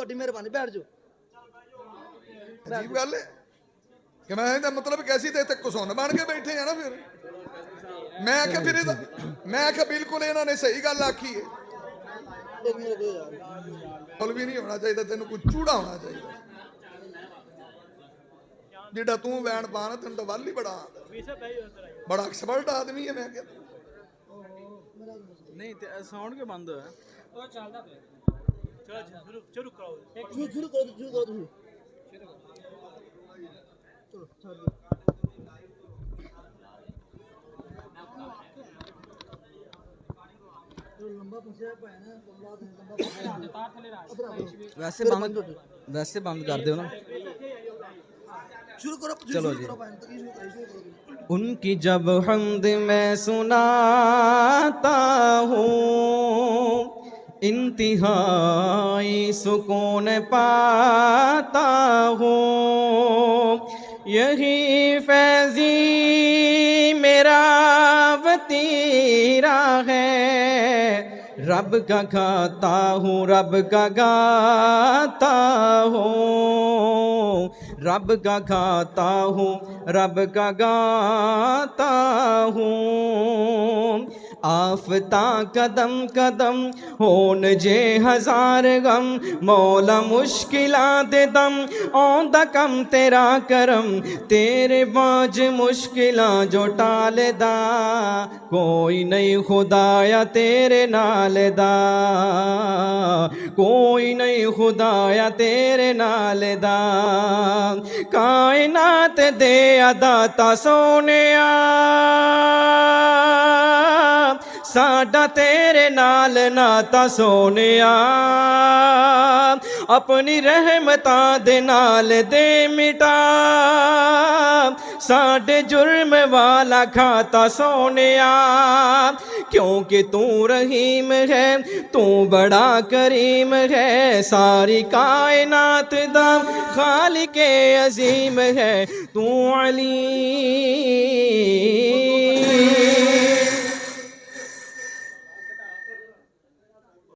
ਤੁਹਾਡੀ ਮਿਹਰਬਾਨੀ बैठ जाओ अजीब गल है कि मैं इहदा मतलब कैसी ते इत्थे घुसुन बन के बैठे हैं ना। फिर मैं आख्या फिर मैं आख्या बिल्कुल इन्होंने सही गल आखी है। फुल भी नहीं होना चाहिए, तेन कोई चूड़ा होना चाहिए। जेड़ा तू वैन पाना तेन तो वल ही बड़ा बड़ा एक्सपर्ट आदमी है। मैं क्या नहीं साउंड क्यों बंद है? शुरू करो शुरू करो चलो छोड़ दो लंबा फंसया पाया ना लंबा वैसे बंद कर दो ना। शुरू करो चलो जी। शुरू करो उनकी जब हम्द मैं सुनाता हूँ इंतहाई सुकून पाता हूँ। यही फैज़ी मेरा वतीरा है। रब का खाता हूँ रब का गाता हूँ। रब का खाता हूँ रब का गाता हूँ। आफता कदम कदम होन जे हजार गम। मौला मुश्किलात दम औंदा कम तेरा करम। तेरे बाज मुश्किलां जो टालदा कोई नहीं खुदाया तेरे नाल दा। कोई नहीं खुदाया तेरे नाल दा। कायनात दे अदाता सोनिया साडा तेरे नाल नाता सोनिया। अपनी रहमतां दे नाल दे मिटा साडे जुर्म वाला खाता सोनिया। क्योंकि तू रहीम है तू बड़ा करीम है। सारी कायनात दा खालिके अजीम है तू अली